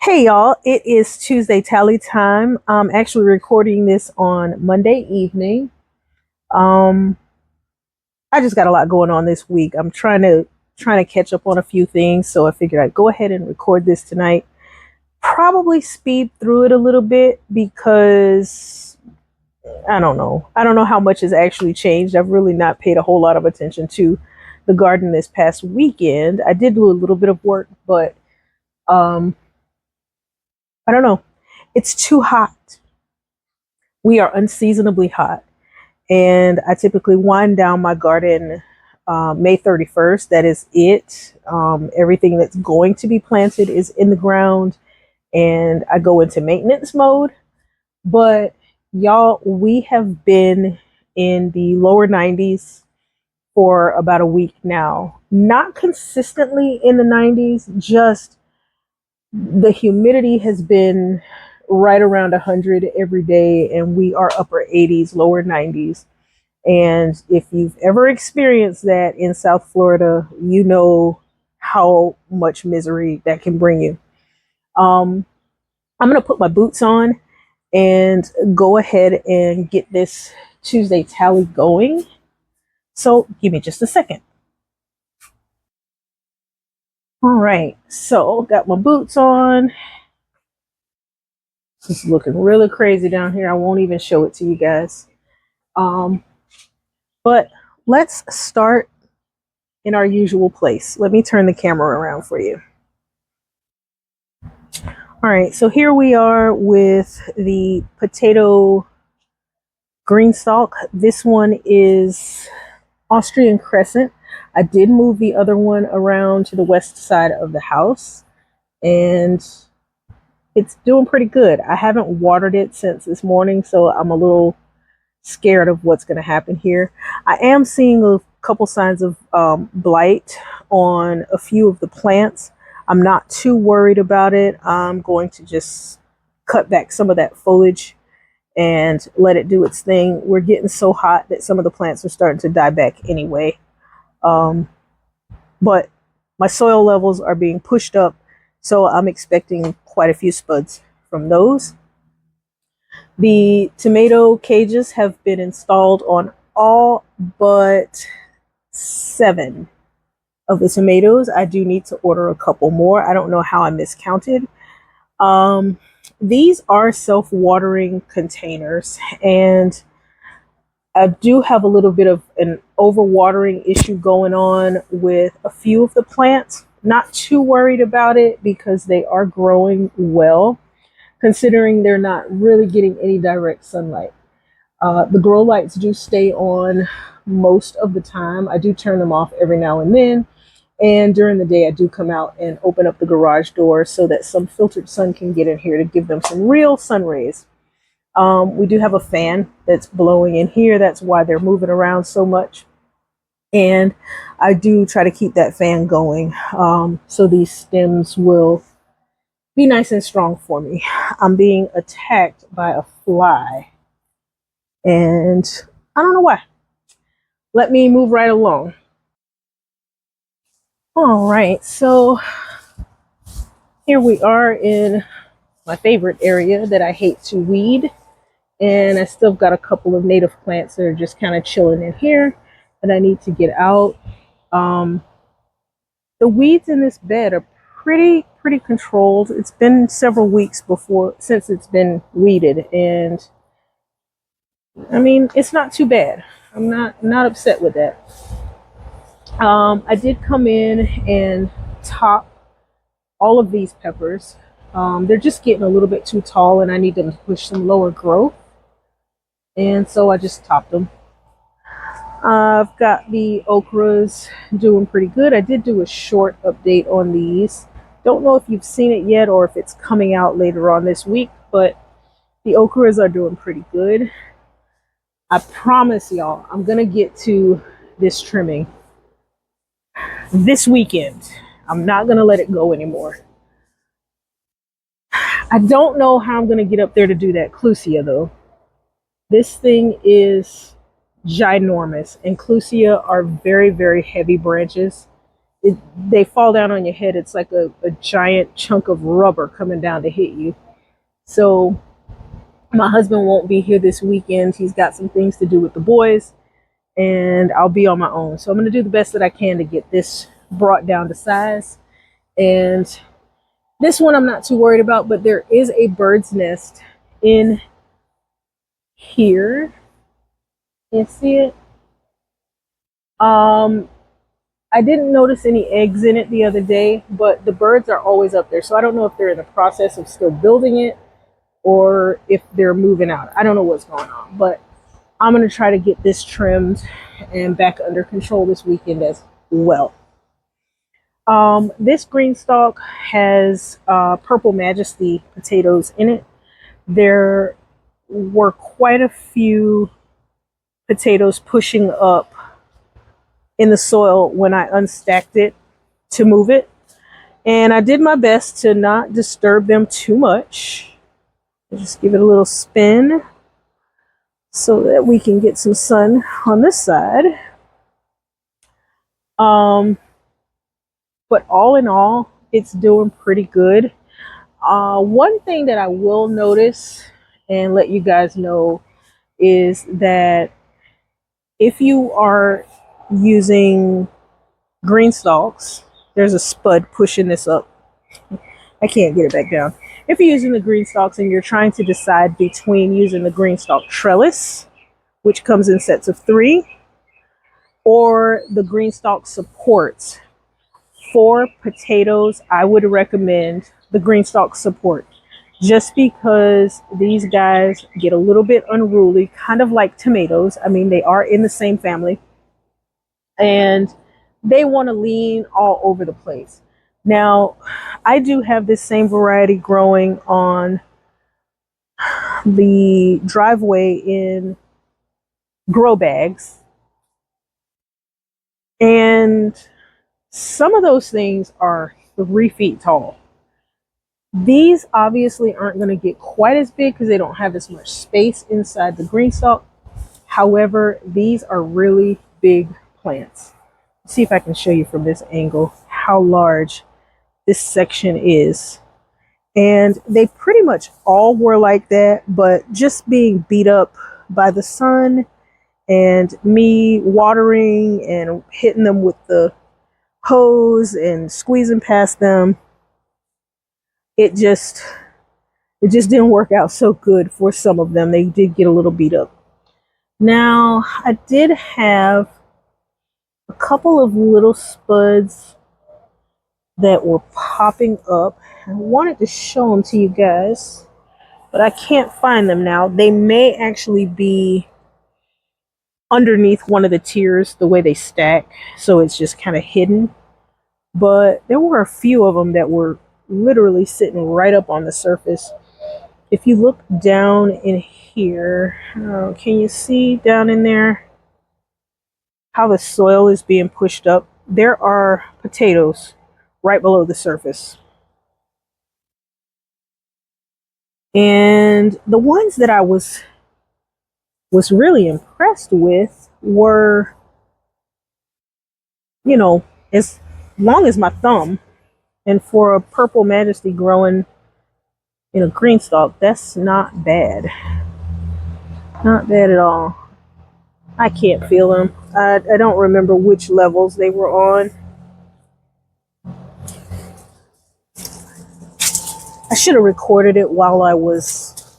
Hey y'all, it is Tuesday tally time. I'm actually recording this on Monday evening. Um I just got a lot going on this week. I'm trying to catch up on a few things, so I figured I'd go ahead and record this tonight. Probably speed through it a little bit because I don't know. I don't know how much has actually changed. I've really not paid a whole lot of attention to the garden this past weekend. I did do a little bit of work, but um I don't know. It's too hot. We are unseasonably hot, and I typically wind down my garden May 31st. That is it. Everything that's going to be planted is in the ground, and I go into maintenance mode. But y'all, we have been in the lower 90s for about a week now. Not consistently in the 90s, just the humidity has been right around 100 every day, and we are upper 80s, lower 90s. And if you've ever experienced that in South Florida, you know how much misery that can bring you. Um, I'm going to put my boots on and go ahead and get this Tuesday tally going. So give me just a second. All right, so got my boots on. It's looking really crazy down here. I won't even show it to you guys. Um, but let's start in our usual place. Let me turn the camera around for you. All right, so here we are with the potato green stalk. This one is Austrian crescent. I did move the other one around to the west side of the house, and it's doing pretty good. I haven't watered it since this morning, so I'm a little scared of what's going to happen here. I am seeing a couple signs of blight on a few of the plants. I'm not too worried about it. I'm going to just cut back some of that foliage and let it do its thing. We're getting so hot that some of the plants are starting to die back anyway. Um, but my soil levels are being pushed up, so I'm expecting quite a few spuds from those. The tomato cages have been installed on all but 7 of the tomatoes. I do need to order a couple more. I don't know how I miscounted. These are self-watering containers, and I do have a little bit of an overwatering issue going on with a few of the plants. Not too worried about it because they are growing well, considering they're not really getting any direct sunlight. The grow lights do stay on most of the time. I do turn them off every now and then. And during the day, I do come out and open up the garage door so that some filtered sun can get in here to give them some real sun rays. We do have a fan that's blowing in here. That's why they're moving around so much. And I do try to keep that fan going so these stems will be nice and strong for me. I'm being attacked by a fly, and I don't know why. Let me move right along. All right, so here we are in my favorite area that I hate to weed, and I still got a couple of native plants that are just kind of chilling in here that I need to get out. Um, the weeds in this bed are pretty controlled. It's been several weeks since it's been weeded, and I mean it's not too bad. I'm not upset with that. I did come in and top all of these peppers. They're just getting a little bit too tall, and I need them to push some lower growth. And so I just topped them. I've got the okras doing pretty good. I did do a short update on these. Don't know if you've seen it yet or if it's coming out later on this week, but the okras are doing pretty good. I promise y'all, I'm going to get to this trimming this weekend. I'm not going to let it go anymore. I don't know how I'm going to get up there to do that clusia, though. This thing is ginormous, and clusia are very, very heavy branches. they fall down on your head. It's like a giant chunk of rubber coming down to hit you. So my husband won't be here this weekend. He's got some things to do with the boys, and I'll be on my own. So I'm going to do the best that I can to get this brought down to size. And this one I'm not too worried about, but there is a bird's nest in here. Can't see it. I didn't notice any eggs in it the other day, but the birds are always up there. So I don't know if they're in the process of still building it or if they're moving out. I don't know what's going on, but I'm going to try to get this trimmed and back under control this weekend as well. This green stalk has Purple Majesty potatoes in it. There were quite a few potatoes pushing up in the soil when I unstacked it to move it. And I did my best to not disturb them too much. Just give it a little spin so that we can get some sun on this side. But all in all, it's doing pretty good. One thing that I will notice and let you guys know is that if you are using green stalks, there's a spud pushing this up. I can't get it back down. If you're using the green stalks and you're trying to decide between using the green stalk trellis, which comes in sets of 3, or the green stalk supports, for potatoes, I would recommend the green stalk support, just because these guys get a little bit unruly, kind of like tomatoes. I mean, they are in the same family, and they want to lean all over the place. Now, I do have this same variety growing on the driveway in grow bags, and some of those things are 3 feet tall. These obviously aren't going to get quite as big because they don't have as much space inside the green stalk. However, these are really big plants. Let's see if I can show you from this angle how large this section is. And they pretty much all were like that, but just being beat up by the sun and me watering and hitting them with the hose and squeezing past them, it just didn't work out so good for some of them. They did get a little beat up. Now, I did have a couple of little spuds that were popping up. I wanted to show them to you guys, but I can't find them now. They may actually be underneath one of the tiers, the way they stack, so it's just kind of hidden. But there were a few of them that were literally sitting right up on the surface. If you look down in here, can you see down in there how the soil is being pushed up? There are potatoes right below the surface. And the ones that I was really impressed with were, you know, as long as my thumb. And for a Purple Majesty growing in a green stalk, that's not bad. Not bad at all. I can't feel them. I don't remember which levels they were on. I should have recorded it while I was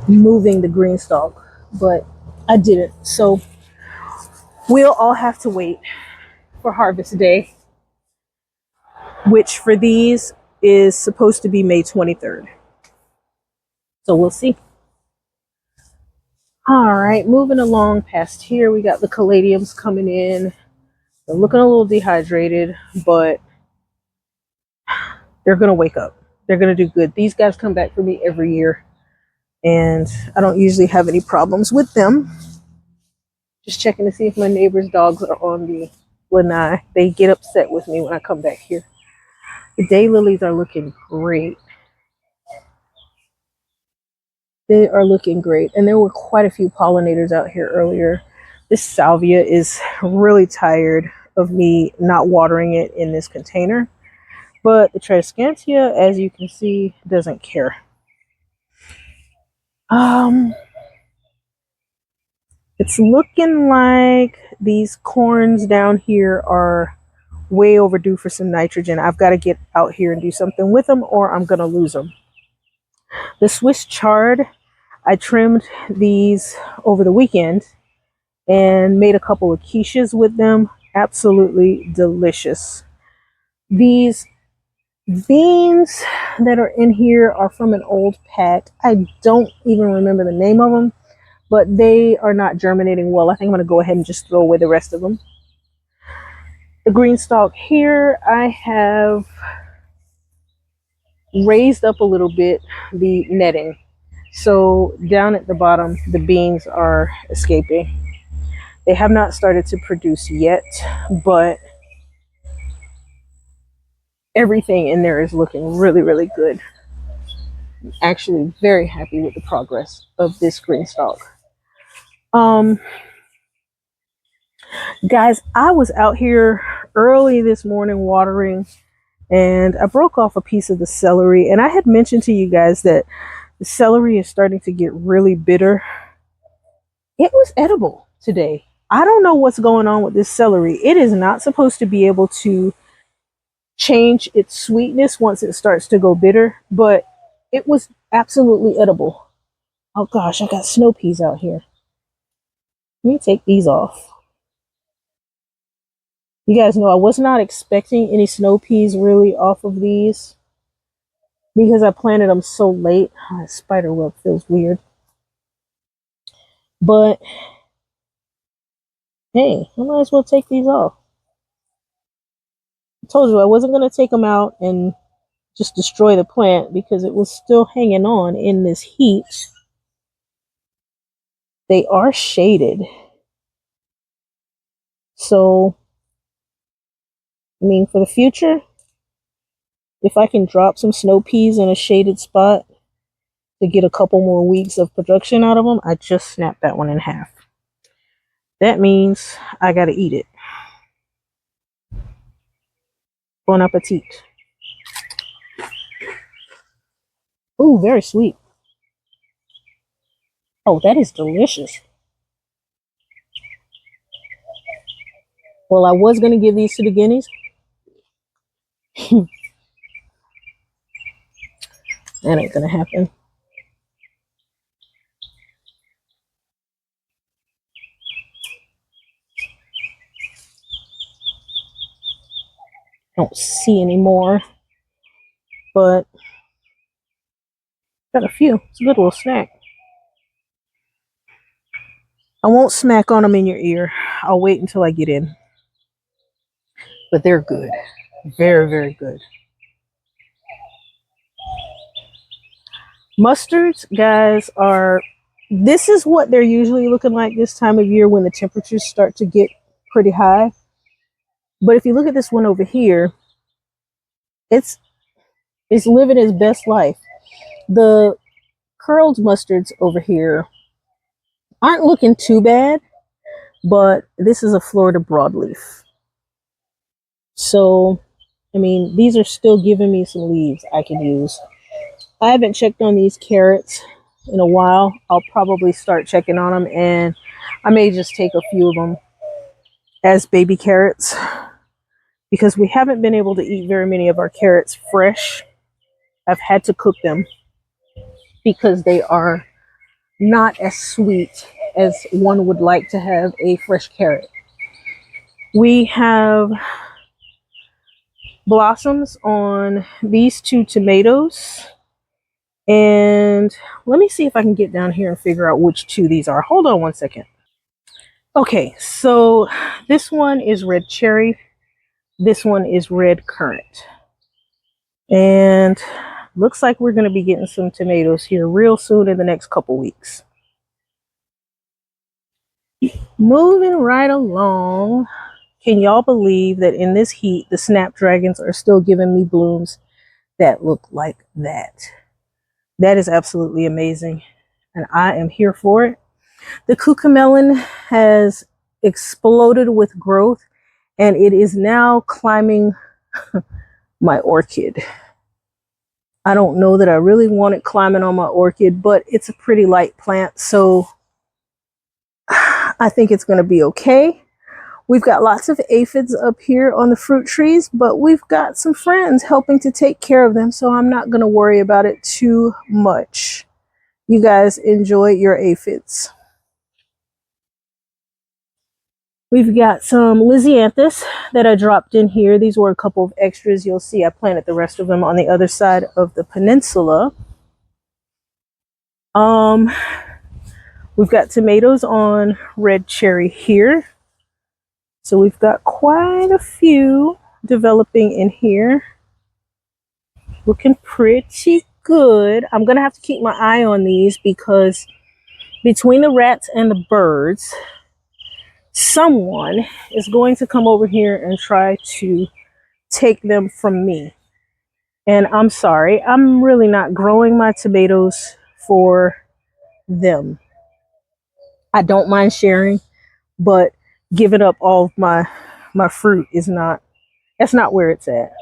moving the green stalk, but I didn't. So we'll all have to wait for harvest day, which for these is supposed to be May 23rd. So we'll see. All right, moving along past here, we got the caladiums coming in. They're looking a little dehydrated, but they're going to wake up. They're going to do good. These guys come back for me every year, and I don't usually have any problems with them. Just checking to see if my neighbor's dogs are on the lanai. They get upset with me when I come back here. The daylilies are looking great. They are looking great. And there were quite a few pollinators out here earlier. This salvia is really tired of me not watering it in this container. But the Tradescantia, as you can see, doesn't care. It's looking like these corns down here are way overdue for some nitrogen. I've got to get out here and do something with them, or I'm going to lose them. The Swiss chard, I trimmed these over the weekend and made a couple of quiches with them. Absolutely delicious. These beans that are in here are from an old pack. I don't even remember the name of them, but they are not germinating well. I think I'm going to go ahead and just throw away the rest of them. The green stalk here, I have raised up a little bit the netting. So down at the bottom, the beans are escaping. They have not started to produce yet, but everything in there is looking really, really good. I'm actually very happy with the progress of this green stalk. Guys, I was out here early this morning watering, and I broke off a piece of the celery, and I had mentioned to you guys that the celery is starting to get really bitter. It was edible today. I don't know what's going on with this celery. It is not supposed to be able to change its sweetness once it starts to go bitter, but it was absolutely edible. Oh gosh, I got snow peas out here. Let me take these off. You guys know I was not expecting any snow peas really off of these because I planted them so late. Oh, spider web feels weird. But hey, I might as well take these off. I told you I wasn't going to take them out and just destroy the plant because it was still hanging on in this heat. They are shaded. So, I mean, for the future, if I can drop some snow peas in a shaded spot to get a couple more weeks of production out of them, I just snapped that one in half. That means I gotta eat it. Bon appetit. Ooh, very sweet. Oh, that is delicious. Well, I was gonna give these to the guineas. That ain't gonna happen. I don't see any more, but got a few. It's a good little snack. I won't smack on them in your ear. I'll wait until I get in. But they're good. Very, very good. Mustards, guys, this is what they're usually looking like this time of year when the temperatures start to get pretty high. But if you look at this one over here, it's living its best life. The curled mustards over here aren't looking too bad, but this is a Florida broadleaf. So, I mean, these are still giving me some leaves I can use. I haven't checked on these carrots in a while. I'll probably start checking on them, and I may just take a few of them as baby carrots because we haven't been able to eat very many of our carrots fresh. I've had to cook them because they are not as sweet as one would like to have a fresh carrot. We have blossoms on these two tomatoes. And let me see if I can get down here and figure out which two these are. Hold on one second. Okay, so this one is red cherry. This one is red currant. And looks like we're going to be getting some tomatoes here real soon in the next couple weeks. Moving right along. Can y'all believe that in this heat, the snapdragons are still giving me blooms that look like that? That is absolutely amazing, and I am here for it. The cucamelon has exploded with growth, and it is now climbing my orchid. I don't know that I really want it climbing on my orchid, but it's a pretty light plant, so I think it's going to be okay. We've got lots of aphids up here on the fruit trees, but we've got some friends helping to take care of them, so I'm not going to worry about it too much. You guys enjoy your aphids. We've got some Lisianthus that I dropped in here. These were a couple of extras. You'll see I planted the rest of them on the other side of the peninsula. We've got tomatoes on red cherry here. So we've got quite a few developing in here. Looking pretty good. I'm going to have to keep my eye on these because between the rats and the birds, someone is going to come over here and try to take them from me. And I'm sorry, I'm really not growing my tomatoes for them. I don't mind sharing, but giving up all of my fruit is not, that's not where it's at.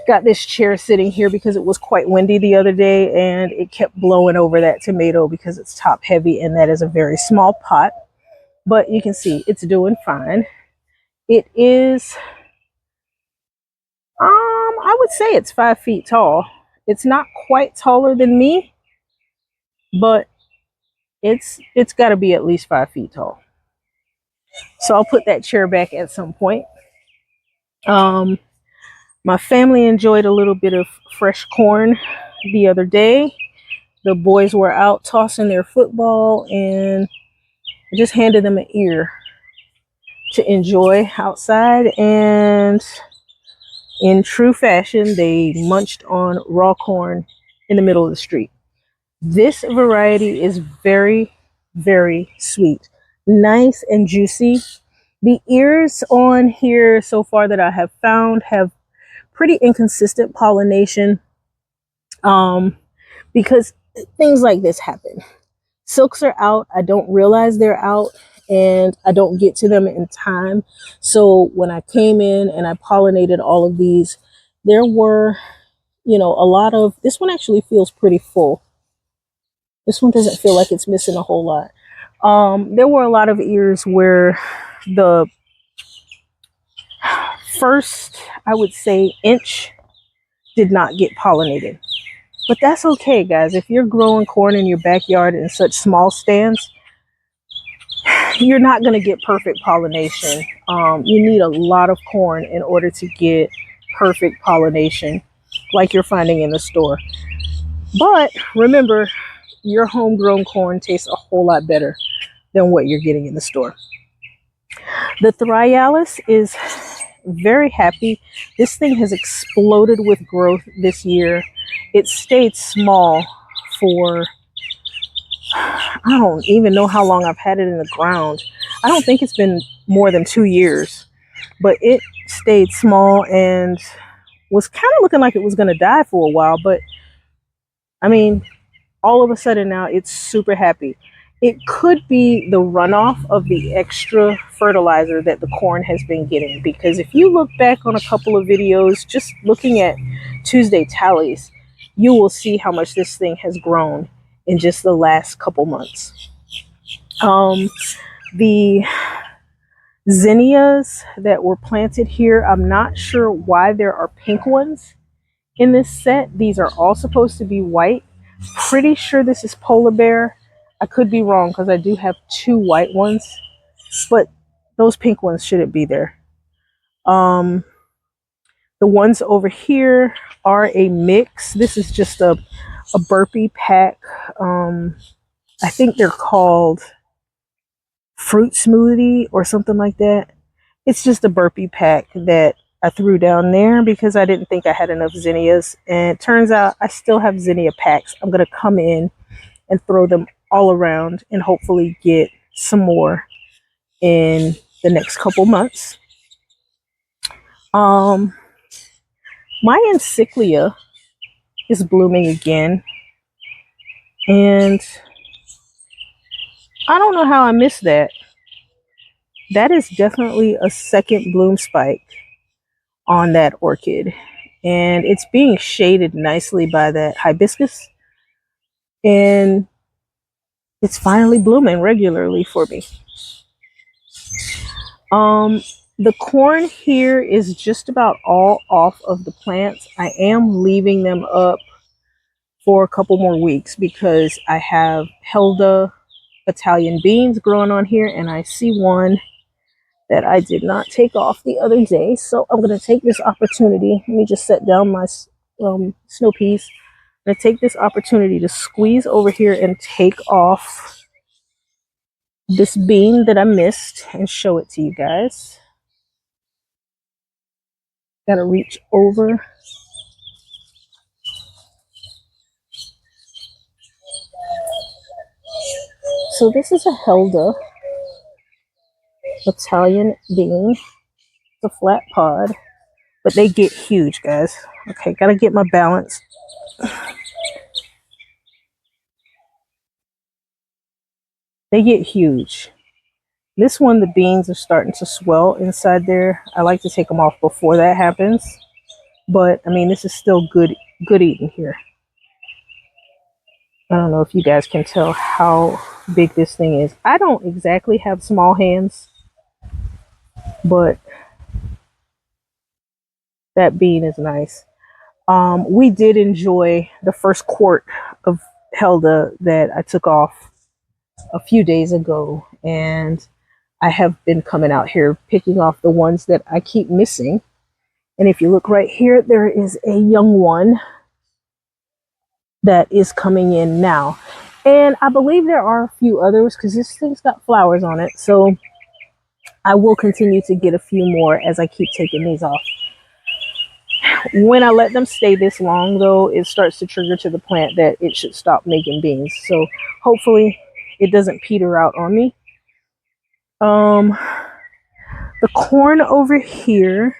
Got this chair sitting here because it was quite windy the other day and it kept blowing over that tomato because it's top heavy and that is a very small pot. But you can see it's doing fine. It is, I would say it's 5 feet tall. It's not quite taller than me, but it's got to be at least 5 feet tall. So I'll put that chair back at some point. My family enjoyed a little bit of fresh corn the other day. The boys were out tossing their football and I just handed them an ear to enjoy outside, and in true fashion, they munched on raw corn in the middle of the street. This variety is very, very sweet, nice and juicy. The ears on here so far that I have found have pretty inconsistent pollination because things like this happen. Silks are out. I don't realize they're out and I don't get to them in time. So when I came in and I pollinated all of these, there were, you know, a lot of, this one actually feels pretty full. This one doesn't feel like it's missing a whole lot. There were a lot of ears where the first, I would say, inch did not get pollinated. But that's okay, guys. If you're growing corn in your backyard in such small stands, you're not going to get perfect pollination. You need a lot of corn in order to get perfect pollination like you're finding in the store. But remember, your homegrown corn tastes a whole lot better than what you're getting in the store. The Thryallis is very happy. This thing has exploded with growth this year. It stayed small for, I don't even know how long I've had it in the ground. I don't think it's been more than 2 years, but it stayed small and was kind of looking like it was going to die for a while. But I mean, all of a sudden now it's super happy. It could be the runoff of the extra fertilizer that the corn has been getting, because if you look back on a couple of videos, just looking at Tuesday tallies, you will see how much this thing has grown in just the last couple months. The zinnias that were planted here, I'm not sure why there are pink ones in this set. These are all supposed to be white. Pretty sure this is polar bear. I could be wrong because I do have 2 white ones, but those pink ones shouldn't be there. The ones over here are a mix. This is just a burpee pack. I think they're called fruit smoothie or something like that. It's just a burpee pack that I threw down there because I didn't think I had enough zinnias, and it turns out I still have zinnia packs. I'm going to come in and throw them all around and hopefully get some more in the next couple months. My encyclia is blooming again, and I don't know how I missed that. that is definitely a second bloom spike on that orchid. And it's being shaded nicely by that hibiscus. And it's finally blooming regularly for me. The corn here is just about all off of the plants. I am leaving them up for a couple more weeks because I have Helda Italian beans growing on here, and I see one that I did not take off the other day. So I'm going to take this opportunity. Let me just set down my snow peas. I'm going to take this opportunity to squeeze over here and take off this bean that I missed and show it to you guys. Got to reach over. So this is a Helda Italian bean. It's a flat pod, but they get huge, guys. Okay, got to get my balance. They get huge. This one, the beans are starting to swell inside there. I like to take them off before that happens. But, I mean, this is still good eating here. I don't know if you guys can tell how big this thing is. I don't exactly have small hands, but that bean is nice. We did enjoy the first quart of Helda that I took off a few days ago, and I have been coming out here picking off the ones that I keep missing. And if you look right here, there is a young one that is coming in now. And I believe there are a few others because this thing's got flowers on it. So I will continue to get a few more as I keep taking these off. When I let them stay this long, though, it starts to trigger to the plant that it should stop making beans. So hopefully it doesn't peter out on me. The corn over here,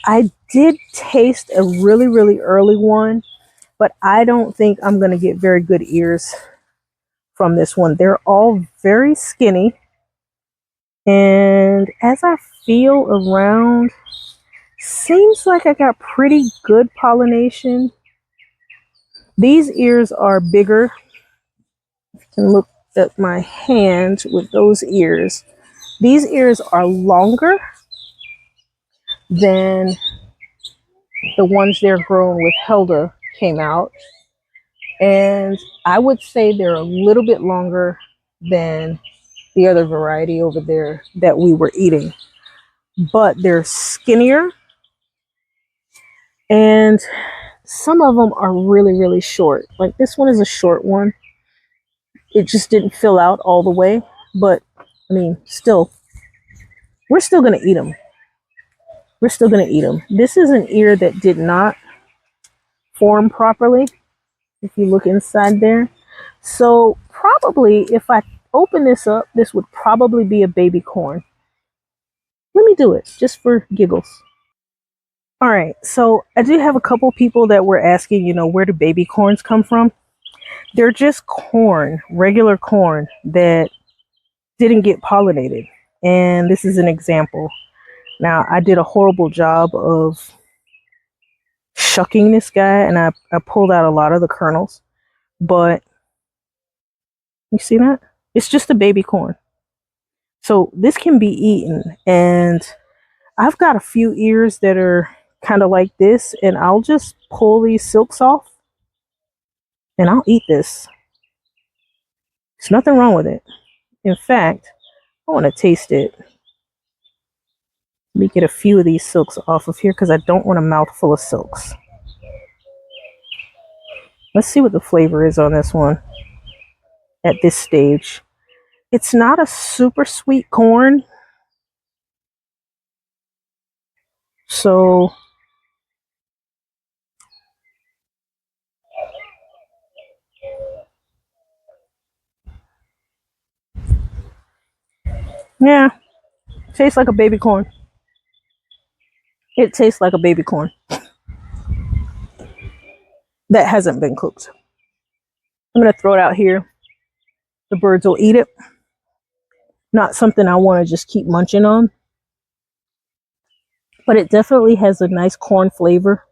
I did taste a really, really early one, but I don't think I'm going to get very good ears from this one. They're all very skinny. And as I feel around, seems like I got pretty good pollination. These ears are bigger. You can look at my hand with those ears. These ears are longer than the ones they're growing with Helda came out. And I would say they're a little bit longer than the other variety over there that we were eating. But they're skinnier. And some of them are really, really short. Like this one is a short one. It just didn't fill out all the way. But, I mean, still, we're still going to eat them. We're still going to eat them. This is an ear that did not form properly. If you look inside there. So probably if I open this up, this would probably be a baby corn. Let me do it just for giggles. All right, so I do have a couple people that were asking, where do baby corns come from? They're just corn, regular corn that didn't get pollinated. And this is an example. Now, I did a horrible job of shucking this guy, and I pulled out a lot of the kernels. But you see that? It's just a baby corn. So this can be eaten. And I've got a few ears that are kind of like this, and I'll just pull these silks off and I'll eat this. There's nothing wrong with it. In fact, I want to taste it. Let me get a few of these silks off of here because I don't want a mouthful of silks. Let's see what the flavor is on this one at this stage. It's not a super sweet corn. So yeah, tastes like a baby corn. It tastes like a baby corn that hasn't been cooked. I'm going to throw it out here. The birds will eat it. Not something I want to just keep munching on, but it definitely has a nice corn flavor.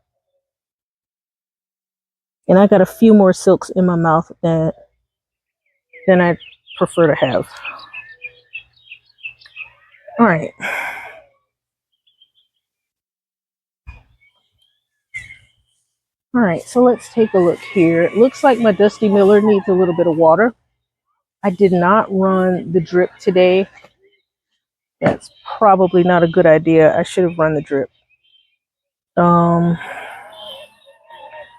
And I got a few more silks in my mouth than I prefer to have. All right. All right, so let's take a look here. It looks like my Dusty Miller needs a little bit of water. I did not run the drip today. That's probably not a good idea. I should have run the drip.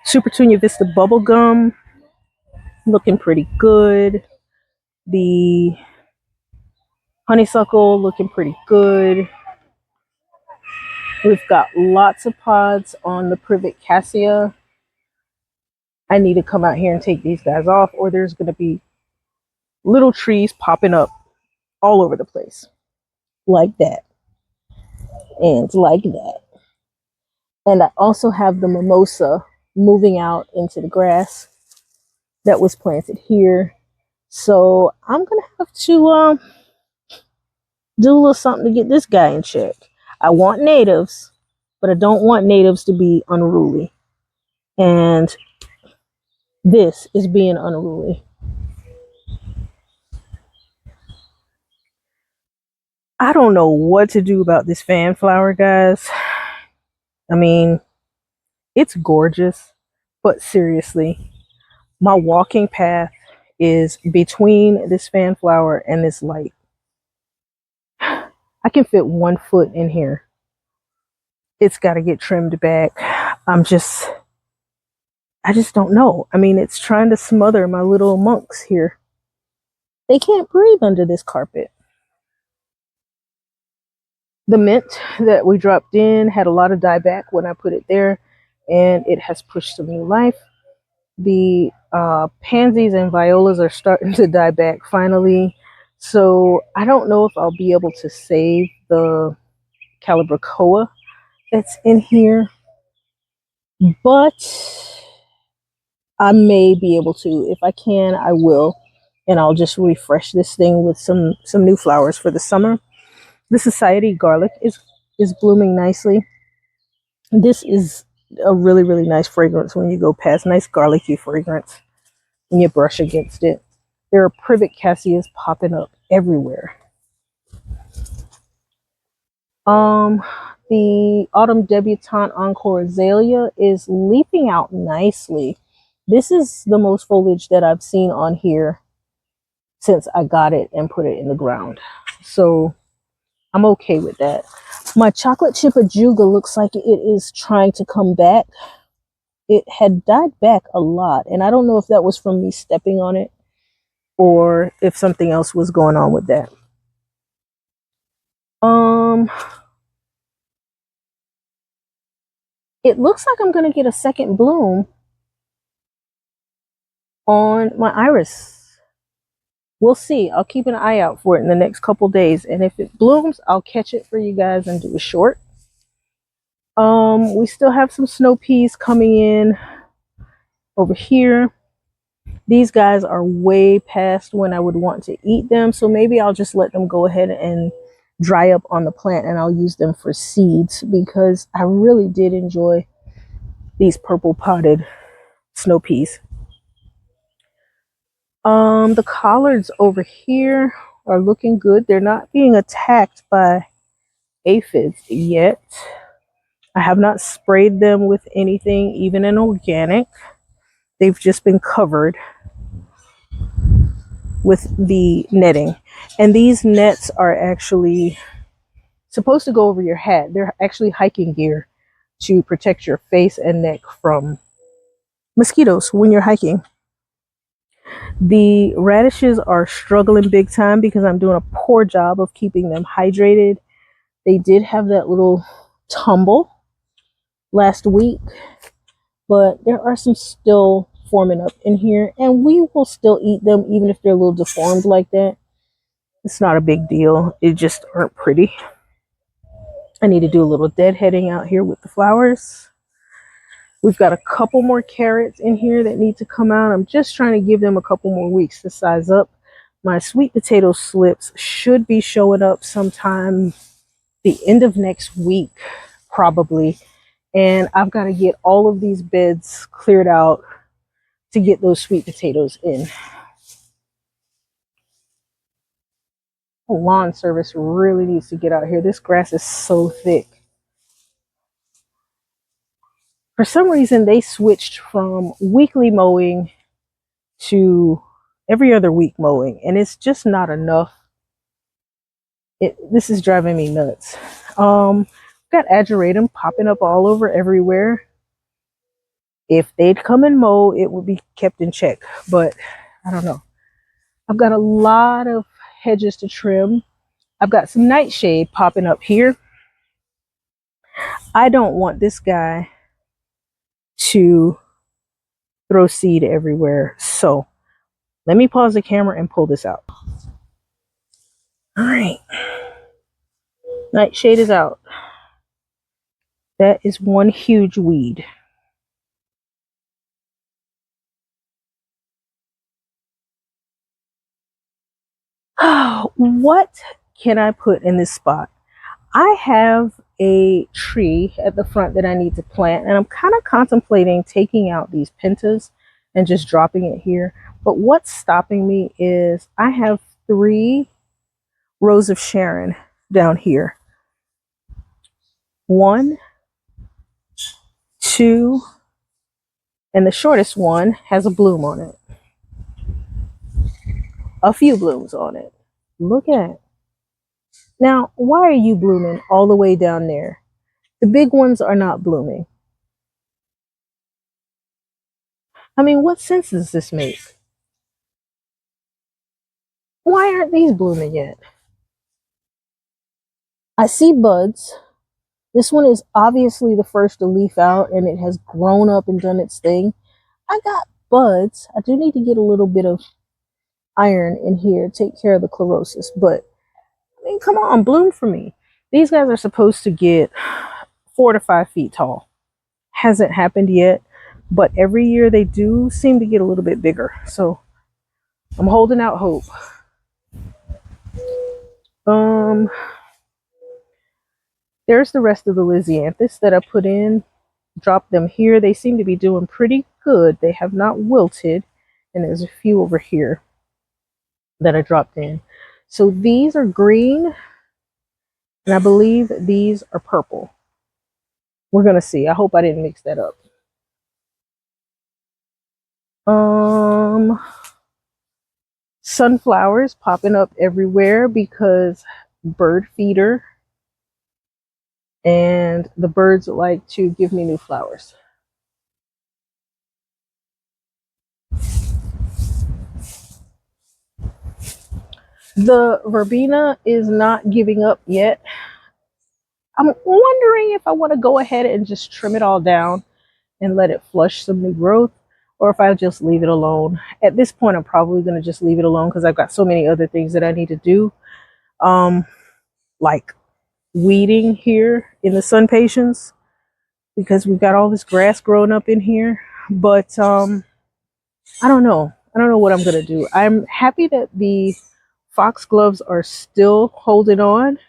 Super Tunia Vista Bubblegum, looking pretty good. The Honeysuckle looking pretty good. We've got lots of pods on the Privet Cassia. I need to come out here and take these guys off, or there's going to be little trees popping up all over the place. Like that. And like that. And I also have the mimosa moving out into the grass that was planted here. So I'm going to have to do a little something to get this guy in check. I want natives, but I don't want natives to be unruly. And this is being unruly. I don't know what to do about this fan flower, guys. I mean, it's gorgeous, but seriously, my walking path is between this fan flower and this light. I can fit 1 foot in here. It's got to get trimmed back. I just don't know. I mean, it's trying to smother my little monks here. They can't breathe under this carpet. The mint that we dropped in had a lot of dieback when I put it there, and it has pushed some new life. The pansies and violas are starting to die back finally. So I don't know if I'll be able to save the Calibrachoa that's in here, but I may be able to. If I can, I will, and I'll just refresh this thing with some new flowers for the summer. The Society Garlic is blooming nicely. This is a really, really nice fragrance when you go past. Nice garlicky fragrance when you brush against it. There are Privet Cassias popping up everywhere. The Autumn Debutante Encore Azalea is leafing out nicely. This is the most foliage that I've seen on here since I got it and put it in the ground. So I'm okay with that. My Chocolate Chip Ajuga looks like it is trying to come back. It had died back a lot, and I don't know if that was from me stepping on it or if something else was going on with that. It looks like I'm going to get a second bloom on my iris. We'll see. I'll keep an eye out for it in the next couple days, and if it blooms, I'll catch it for you guys and do a short. We still have some snow peas coming in over here. These guys are way past when I would want to eat them, so maybe I'll just let them go ahead and dry up on the plant, and I'll use them for seeds, because I really did enjoy these purple potted snow peas. The collards over here are looking good. They're not being attacked by aphids yet. I have not sprayed them with anything, even in organic. They've just been covered with the netting. And these nets are actually supposed to go over your head. They're actually hiking gear to protect your face and neck from mosquitoes when you're hiking. The radishes are struggling big time because I'm doing a poor job of keeping them hydrated. They did have that little tumble last week, but there are some still forming up in here, and we will still eat them even if they're a little deformed like that. It's not a big deal. It just aren't pretty. I need to do a little deadheading out here with the flowers. We've got a couple more carrots in here that need to come out. I'm just trying to give them a couple more weeks to size up. My sweet potato slips should be showing up sometime the end of next week, probably. And I've got to get all of these beds cleared out to get those sweet potatoes in. Lawn service really needs to get out here. This grass is so thick. For some reason, they switched from weekly mowing to every other week mowing, and it's just not enough. This is driving me nuts. Got ageratum popping up all over everywhere. If they'd come and mow, it would be kept in check, but I don't know. I've got a lot of hedges to trim. I've got some nightshade popping up here. I don't want this guy to throw seed everywhere. So let me pause the camera and pull this out. All right. Nightshade is out. That is one huge weed. What can I put in this spot? I have a tree at the front that I need to plant, and I'm kind of contemplating taking out these pentas and just dropping it here. But what's stopping me is I have 3 rows of Sharon down here. 1, 2, and the shortest one has a bloom on it. A few blooms on it. Look at it. Now, why are you blooming all the way down there? The big ones are not blooming. I mean, what sense does this make? Why aren't these blooming yet? I see buds. This one is obviously the first to leaf out, and it has grown up and done its thing. I got buds. I do need to get a little bit of iron in here, take care of the chlorosis, but I mean, come on, bloom for me. These guys are supposed to get 4 to 5 feet tall. Hasn't happened yet, but every year they do seem to get a little bit bigger. So I'm holding out hope. There's the rest of the Lisianthus that I put in. Dropped them here. They seem to be doing pretty good. They have not wilted, and there's a few over here that I dropped in. So these are green, and I believe these are purple. We're gonna see. I hope I didn't mix that up. Sunflowers popping up everywhere because bird feeder, and the birds like to give me new flowers. The verbena is not giving up yet. I'm wondering if I want to go ahead and just trim it all down and let it flush some new growth, or if I just leave it alone. At this point, I'm probably going to just leave it alone because I've got so many other things that I need to do, like weeding here in the sun patience, because we've got all this grass growing up in here. But I don't know. I don't know what I'm going to do. I'm happy that the foxgloves are still holding on.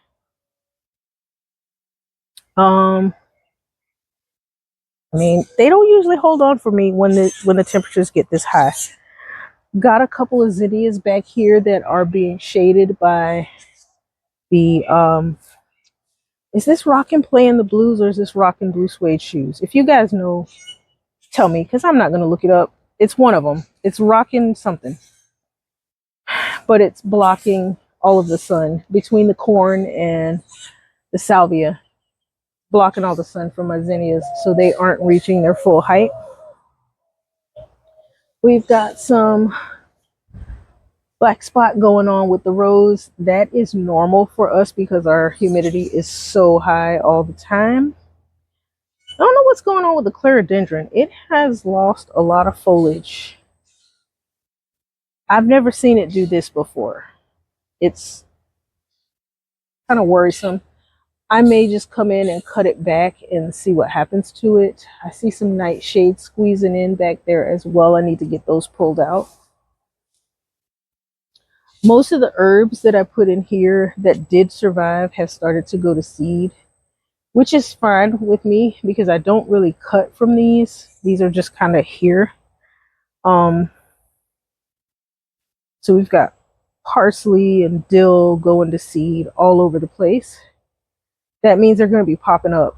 I mean, they don't usually hold on for me when the temperatures get this high. Got a couple of zinnias back here that are being shaded by the is this Rockin' playing the blues, or is this Rockin' blue suede shoes? If you guys know, tell me, because I'm not going to look it up. It's one of them. It's Rockin' something, but it's blocking all of the sun between the corn and the salvia, blocking all the sun from my zinnias, so they aren't reaching their full height. We've got some black spot going on with the rose. That is normal for us because our humidity is so high all the time. I don't know what's going on with the clerodendron. It has lost a lot of foliage. I've never seen it do this before. It's kind of worrisome. I may just come in and cut it back and see what happens to it. I see some nightshade squeezing in back there as well. I need to get those pulled out. Most of the herbs that I put in here that did survive have started to go to seed, which is fine with me because I don't really cut from these. These are just kind of here. Um, so we've got parsley and dill going to seed all over the place. That means they're going to be popping up.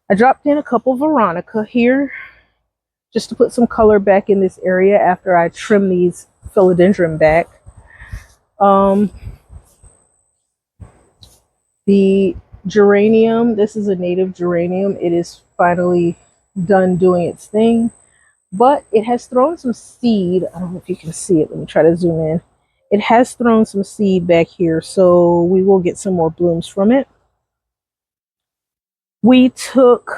I dropped in a couple Veronica here just to put some color back in this area after I trim these philodendron back. The geranium, this is a native geranium. It is finally done doing its thing, but it has thrown some seed. I don't know if you can see it. Let me try to zoom in. It has thrown some seed back here, so we will get some more blooms from it. We took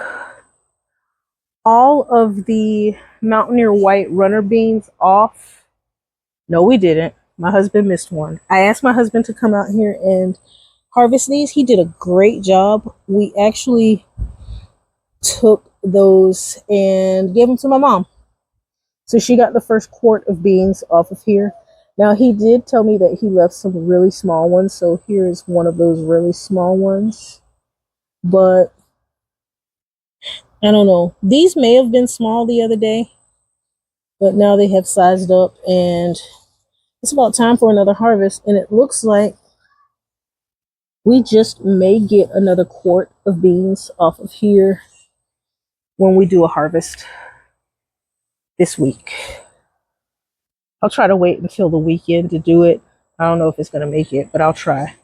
all of the Mountaineer White runner beans off. No, we didn't. My husband missed one. I asked my husband to come out here and harvest these. He did a great job. We actually took those and gave them to my mom. So she got the first quart of beans off of here. Now, he did tell me that he left some really small ones. So here is one of those really small ones. But I don't know. These may have been small the other day, but now they have sized up and it's about time for another harvest. And it looks like we just may get another quart of beans off of here when we do a harvest this week. I'll try to wait until the weekend to do it. I don't know if it's going to make it, but I'll try.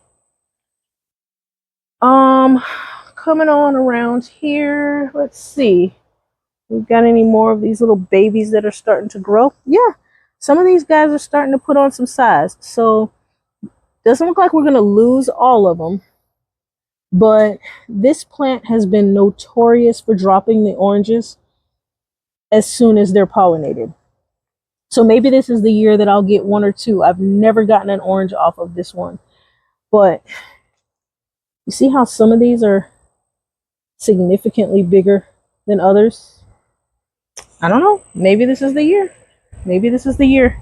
Coming on around here, let's see. We've got any more of these little babies that are starting to grow? Yeah, some of these guys are starting to put on some size. So, doesn't look like we're going to lose all of them. But this plant has been notorious for dropping the oranges as soon as they're pollinated. So maybe this is the year that I'll get one or two. I've never gotten an orange off of this one. But you see how some of these are significantly bigger than others? I don't know. Maybe this is the year. Maybe this is the year.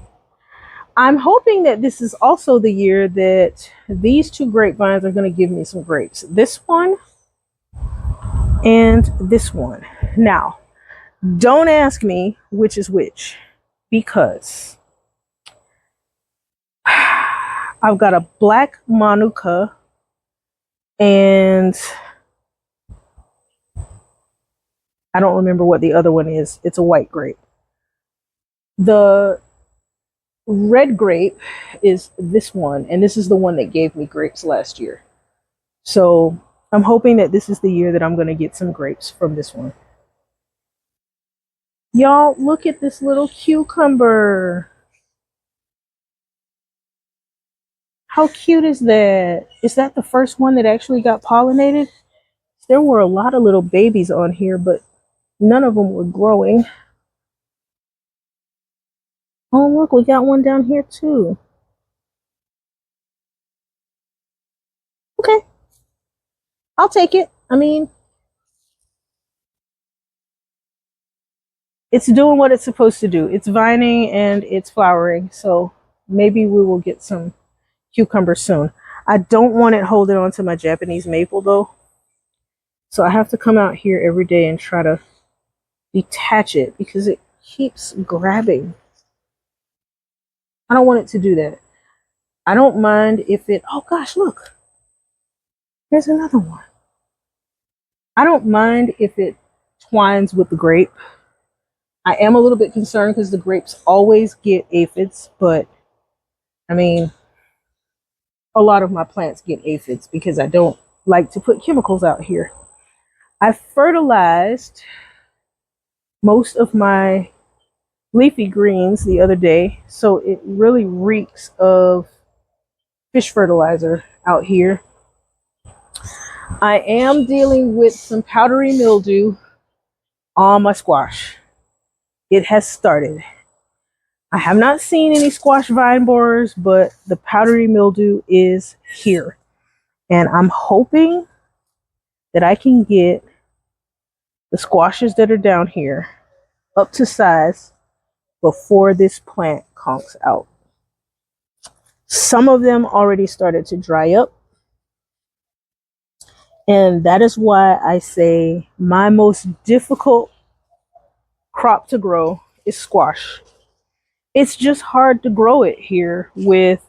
I'm hoping that this is also the year that these two grapevines are going to give me some grapes. This one and this one. Now, don't ask me which is which because I've got a black Manuka and I don't remember what the other one is. It's a white grape. The red grape is this one, and this is the one that gave me grapes last year. So I'm hoping that this is the year that I'm going to get some grapes from this one. Y'all, look at this little cucumber. How cute is that? Is that the first one that actually got pollinated? There were a lot of little babies on here, but none of them were growing. Oh, look, we got one down here too. Okay. I'll take it. I mean, it's doing what it's supposed to do. It's vining and it's flowering. So maybe we will get some cucumber soon. I don't want it holding on to my Japanese maple though. So I have to come out here every day and try to detach it because it keeps grabbing. I don't want it to do that. I don't mind if it, oh gosh, look. There's another one. I don't mind if it twines with the grape. I am a little bit concerned because the grapes always get aphids, but I mean, a lot of my plants get aphids because I don't like to put chemicals out here. I fertilized most of my leafy greens the other day, so it really reeks of fish fertilizer out here. I am dealing with some powdery mildew on my squash. It has started. I have not seen any squash vine borers, but the powdery mildew is here. And I'm hoping that I can get the squashes that are down here up to size before this plant conks out. Some of them already started to dry up. And that is why I say my most difficult crop to grow is squash. It's just hard to grow it here with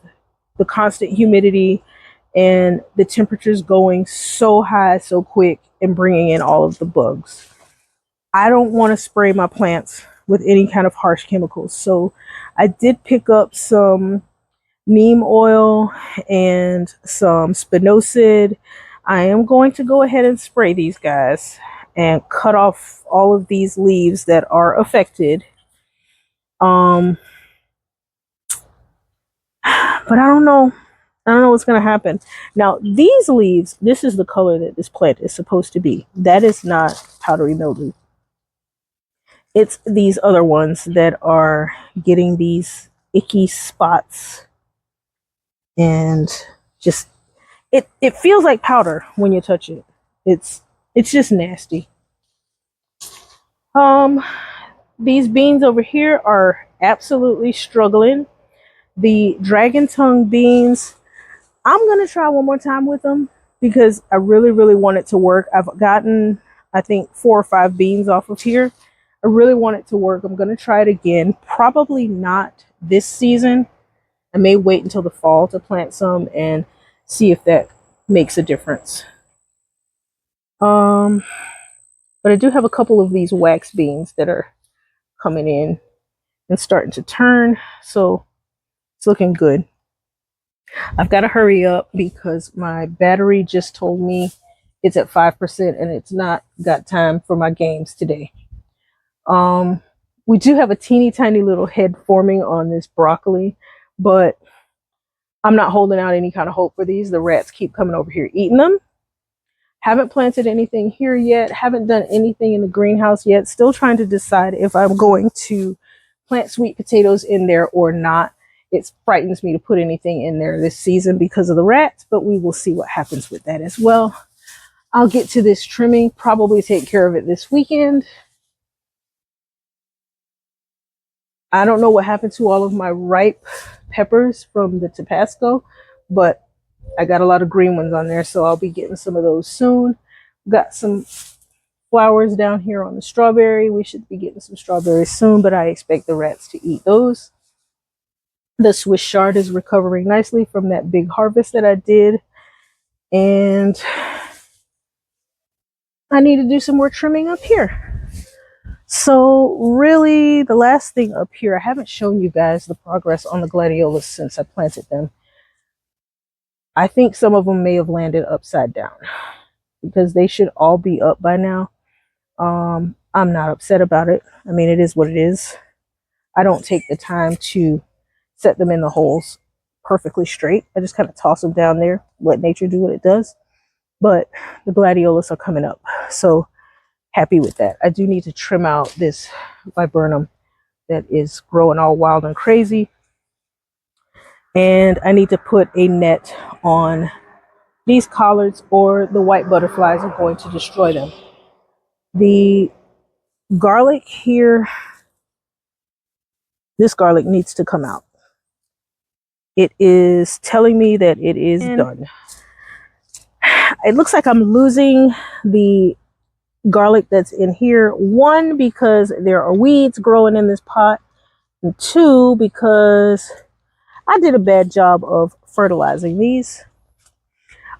the constant humidity and the temperatures going so high so quick and bringing in all of the bugs. I don't want to spray my plants with any kind of harsh chemicals. So I did pick up some neem oil and some spinosad. I am going to go ahead and spray these guys and cut off all of these leaves that are affected. But I don't know. I don't know what's going to happen. Now, these leaves, this is the color that this plant is supposed to be. That is not powdery mildew. It's these other ones that are getting these icky spots and just it feels like powder when you touch it. It's just nasty. These beans over here are absolutely struggling. The dragon tongue beans, I'm gonna try one more time with them because I really, really want it to work. I've gotten, I think, 4 or 5 beans off of here. I really want it to work. I'm gonna try it again. Probably not this season. I may wait until the fall to plant some and see if that makes a difference. But I do have a couple of these wax beans that are coming in and starting to turn, so it's looking good. I've got to hurry up because my battery just told me it's at 5% and it's not got time for my games today. We do have a teeny tiny little head forming on this broccoli, but I'm not holding out any kind of hope for these. The rats keep coming over here eating them. Haven't planted anything here yet. Haven't done anything in the greenhouse yet. Still trying to decide if I'm going to plant sweet potatoes in there or not. It frightens me to put anything in there this season because of the rats, but we will see what happens with that as well. I'll get to this trimming, probably take care of it this weekend. I don't know what happened to all of my ripe peppers from the Tabasco, but I got a lot of green ones on there, so I'll be getting some of those soon. Got some flowers down here on the strawberry. We should be getting some strawberries soon, but I expect the rats to eat those. The Swiss chard is recovering nicely from that big harvest that I did. And I need to do some more trimming up here. So really, the last thing up here, I haven't shown you guys the progress on the gladiolas since I planted them. I think some of them may have landed upside down because they should all be up by now. I'm not upset about it. I mean, it is what it is. I don't take the time to set them in the holes perfectly straight. I just kind of toss them down there, let nature do what it does. But the gladiolas are coming up, so happy with that. I do need to trim out this viburnum that is growing all wild and crazy. And I need to put a net on these collards or the white butterflies are going to destroy them. The garlic here, this garlic needs to come out. It is telling me that it is done. It looks like I'm losing the garlic that's in here. 1, because there are weeds growing in this pot. And 2, because I did a bad job of fertilizing these.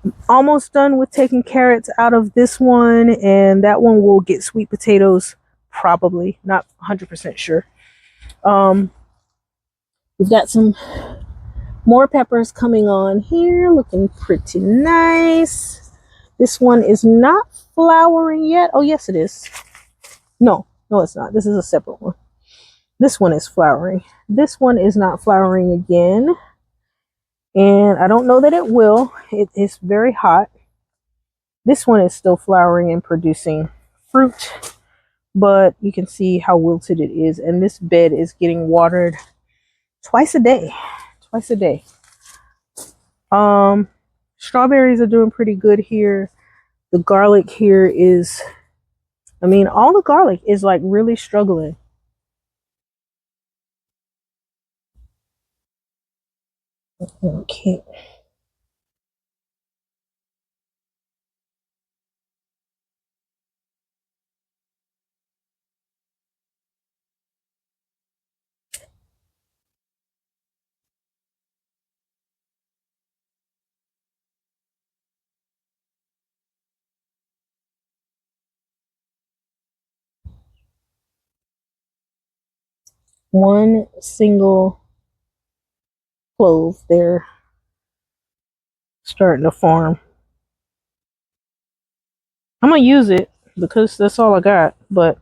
I'm almost done with taking carrots out of this one, and that one will get sweet potatoes, probably. Not 100% sure. We've got some more peppers coming on here, looking pretty nice. This one is not flowering yet. Oh, yes, it is. No, it's not. This is a separate one. This one is flowering. This one is not flowering again. And I don't know that it will. It is very hot. This one is still flowering and producing fruit, but you can see how wilted it is. And this bed is getting watered twice a day. Strawberries are doing pretty good here. The garlic here is, I mean, all the garlic is like really struggling. Okay. One single clove there starting to form. I'm gonna use it because that's all I got, but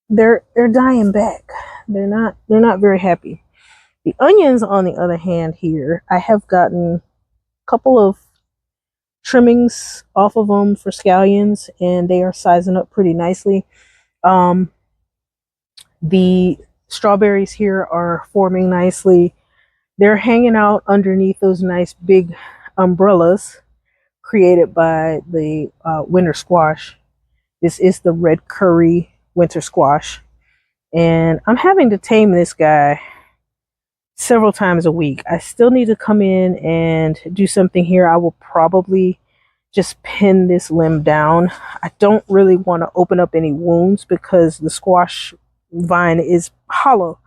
they're dying back. They're not very happy. The onions, on the other hand, here I have gotten a couple of trimmings off of them for scallions, and they are sizing up pretty nicely. Um, the strawberries here are forming nicely. They're hanging out underneath those nice big umbrellas created by the winter squash. This is the red curry winter squash. And I'm having to tame this guy several times a week. I still need to come in and do something here. I will probably just pin this limb down. I don't really want to open up any wounds because the squash vine is hollow.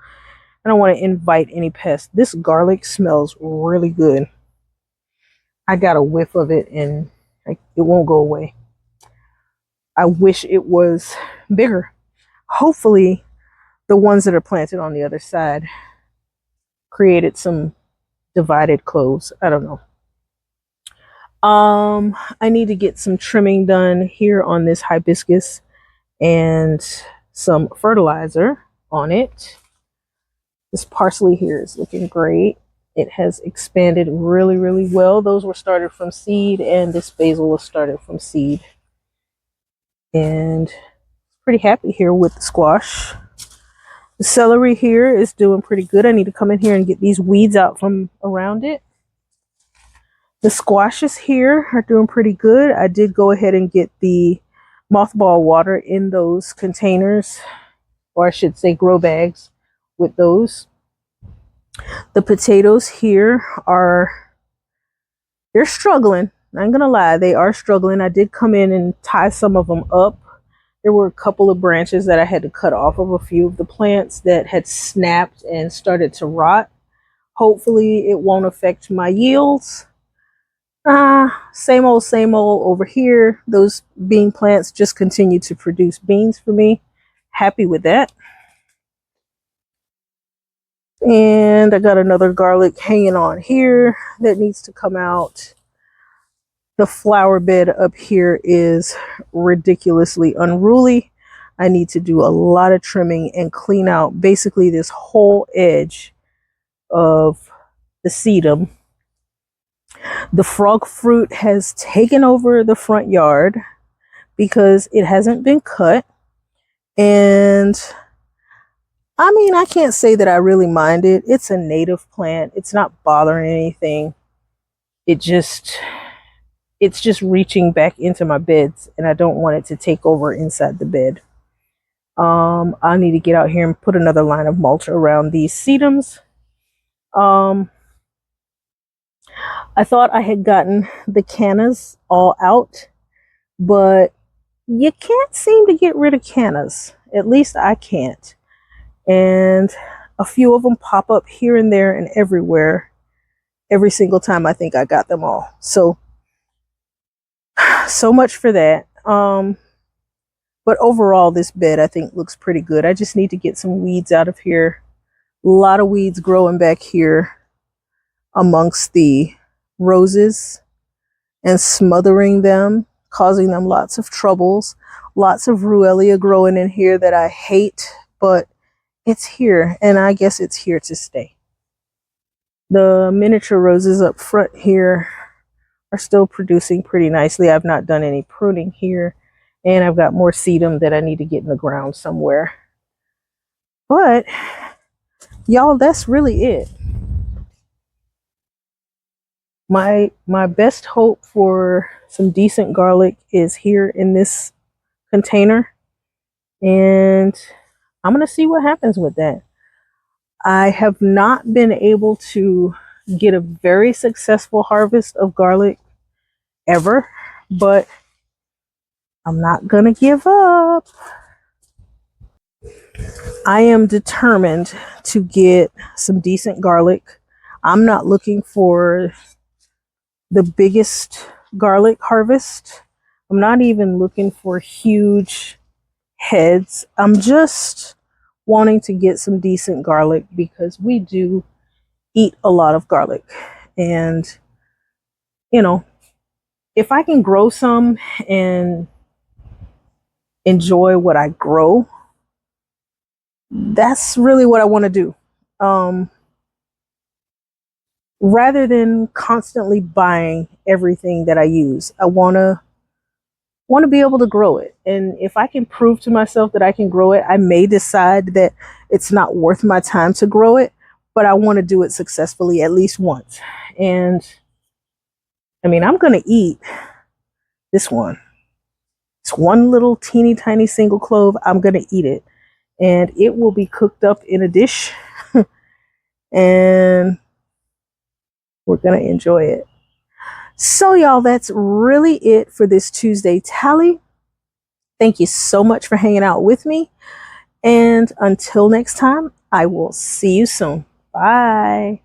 I don't want to invite any pests. This garlic smells really good. I got a whiff of it and it won't go away. I wish it was bigger. Hopefully, the ones that are planted on the other side created some divided cloves. I don't know. I need to get some trimming done here on this hibiscus and some fertilizer on it. This parsley here is looking great. It has expanded really, really well. Those were started from seed, and this basil was started from seed. And pretty happy here with the squash. The celery here is doing pretty good. I need to come in here and get these weeds out from around it. The squashes here are doing pretty good. I did go ahead and get the mothball water in those containers, or I should say grow bags with those. The potatoes here they're struggling. I'm gonna lie, they are struggling. I did come in and tie some of them up. There were a couple of branches that I had to cut off of a few of the plants that had snapped and started to rot. Hopefully it won't affect my yields. Same old over here. Those bean plants just continue to produce beans for me. Happy with that. And I got another garlic hanging on here that needs to come out. The flower bed up here is ridiculously unruly. I need to do a lot of trimming and clean out basically this whole edge of the sedum. The frog fruit has taken over the front yard because it hasn't been cut. And I mean, I can't say that I really mind it. It's a native plant. It's not bothering anything. It's just reaching back into my beds, and I don't want it to take over inside the bed. I need to get out here and put another line of mulch around these sedums. I thought I had gotten the cannas all out, but you can't seem to get rid of cannas. At least I can't. And a few of them pop up here and there and everywhere every single time I think I got them all. So much for that. But overall, this bed I think looks pretty good. I just need to get some weeds out of here. A lot of weeds growing back here amongst the roses and smothering them, causing them lots of troubles. Lots of Ruellia growing in here that I hate, but it's here, and I guess it's here to stay. The miniature roses up front here are still producing pretty nicely. I've not done any pruning here, and I've got more sedum that I need to get in the ground somewhere. But y'all, that's really it. My best hope for some decent garlic is here in this container, and I'm gonna see what happens with that. I have not been able to get a very successful harvest of garlic ever, but I'm not gonna give up. I am determined to get some decent garlic. I'm not looking for the biggest garlic harvest. I'm not even looking for huge heads. I'm just wanting to get some decent garlic because we do eat a lot of garlic. And, you know, if I can grow some and enjoy what I grow, that's really what I want to do. Um, Rather than constantly buying everything that I use, I want to be able to grow it. And if I can prove to myself that I can grow it, I may decide that it's not worth my time to grow it, but I want to do it successfully at least once. And I mean, I'm going to eat this one. It's one little teeny tiny single clove. I'm going to eat it, and it will be cooked up in a dish and we're going to enjoy it. So, y'all, that's really it for this Tuesday tally. Thank you so much for hanging out with me. And until next time, I will see you soon. Bye.